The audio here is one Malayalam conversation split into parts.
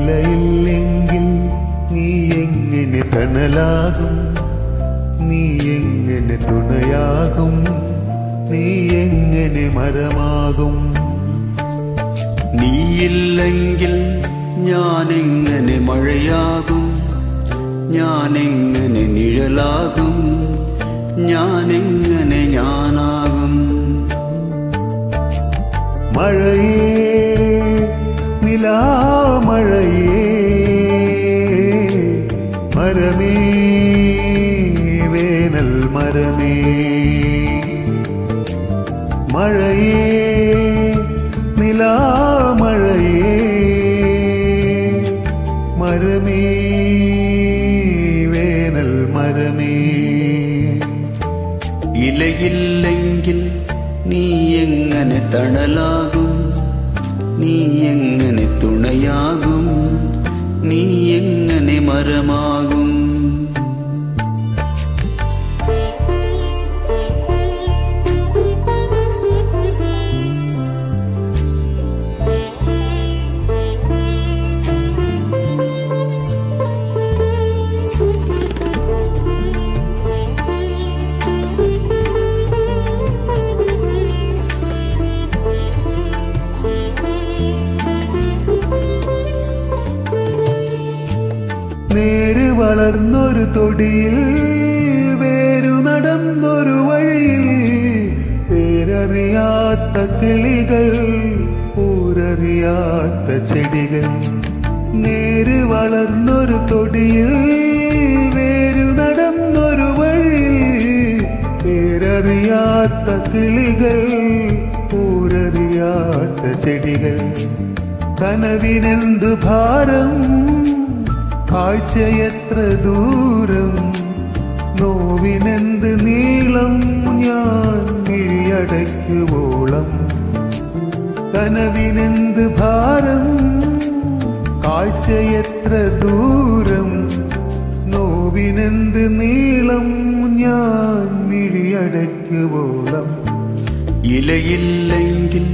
ഇലയില്ലെങ്കിൽ നീ എങ്ങനെ തണലാകും, നീ എങ്ങനെ തുണയാകും, നീ എങ്ങനെ മരമാകും. നീയില്ലെങ്കിൽ ഞാനെങ്ങനെ മഴയാകും, ഞാനെങ്ങനെ നിഴലാകും, ഞാനെങ്ങനെ ഞാനാകും. മഴയേ നിലാമഴയേ മരമേ വേനൽ മരമേ. മഴയേ നിലാമഴയേ മരമേ വേനൽ മരമേ. ഇലയില്ലെങ്കിൽ നീ എങ്ങനെ തണലാകും, നീ എങ്ങനെ തുണയാകും, നീ എങ്ങനെ മരമാകും. നേര് വളർന്നൊരു തൊടിയിൽ, വേരു നടന്നൊരു വഴിയിൽ, പേരറിയാത്ത കിളികൾ, ഊരറിയാത്ത ചെടികൾ. നേര് വളർന്നൊരു തൊടിയിൽ, വേരു നടന്നൊരു വഴിയിൽ, പേരറിയാത്ത കിളികൾ, ഊരറിയാത്ത ചെടികൾ. കനവിനെന്തു ഭാരം, കാഴ്ചയെത്ര ദൂരം, നോവിനെന്ത് നീളം, ഞാൻ മിഴിയടയ്ക്കുവോളം. കനവിനെന്ത് ഭാരം, കാഴ്ചയെത്ര ദൂരം, നോവിനെന്ത് നീളം, ഞാൻ മിഴിയടയ്ക്കുവോളം. ഇലയില്ലെങ്കിൽ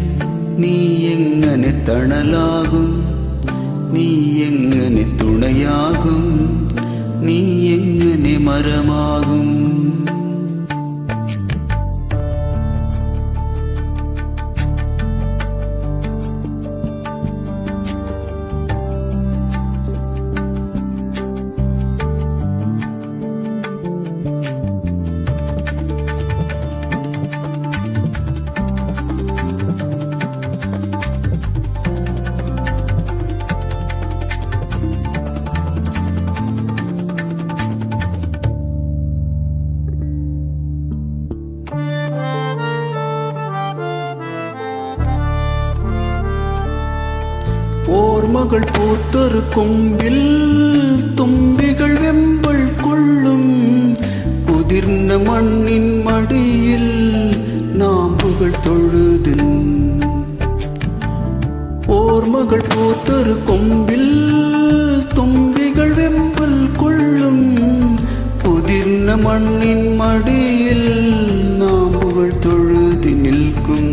നീ എങ്ങനെ തണലാകും, നീ എങ്ങനെ തുണയാകും, നീ എങ്ങനെ മരമാകും. ഓർമ്മകൾ പൂത്തൊരു കൊമ്പിൽ തുമ്പികൾ വെമ്പൽ കൊള്ളും, കുതിർന്ന മണ്ണിൻ മടിയിൽ നാമ്പുകൾ തൊഴുതിൻ. ഓർമ്മകൾ പൂത്തൊരു കൊമ്പിൽ തുമ്പികൾ വെമ്പൽ കൊള്ളും, കുതിർന്ന മണ്ണിൻ മടിയിൽ നാമ്പുകൾ തൊഴുതി നിൽക്കും.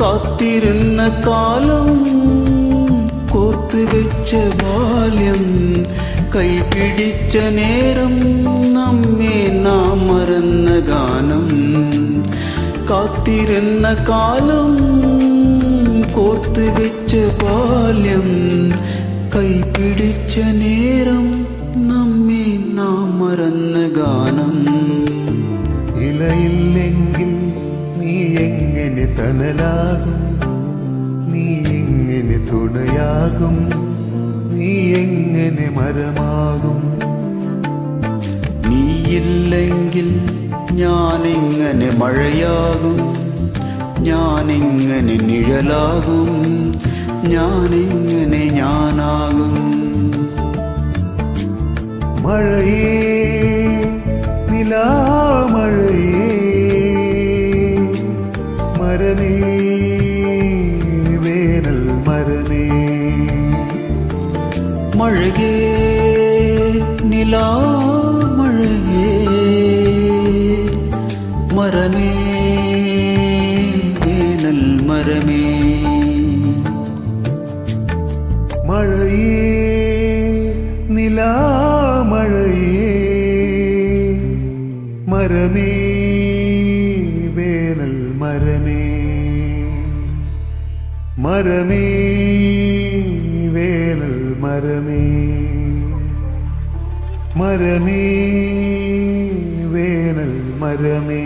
കാത്തിരുന്ന കാലം, കോർത്തുവെച്ച ബാല്യം, കൈപിടിച്ച നേരം, നമ്മെ നാം മറന്ന ഗാനം. കാത്തിരുന്ന കാലം, കോർത്തുവെച്ച ബാല്യം, കൈപിടിച്ച നേരം, നമ്മെ നാം മറന്ന ഗാനം. ഇലയില്ലെങ്കിൽ നീ എങ്ങനെ തണലാകും, നീ എങ്ങനെ തുണയാകും, നീ എങ്ങനെ മരമാകും. നീയില്ലെങ്കിൽ ഞാനെങ്ങനെ മഴയാകും, ഞാനെങ്ങനെ നിഴലാകും, ഞാനെങ്ങനെ ഞാനാകും. മഴയേ നിലാമഴയേ മരമേ വേനൽ മരമേ. മഴയേ നിലാമഴയേ മരമേ വേനൽ മരമേ. മഴയേ മരമേ വേനൽ മരമേ മരമേ വേനൽ മരമേ മരമേ വേനൽ മരമേ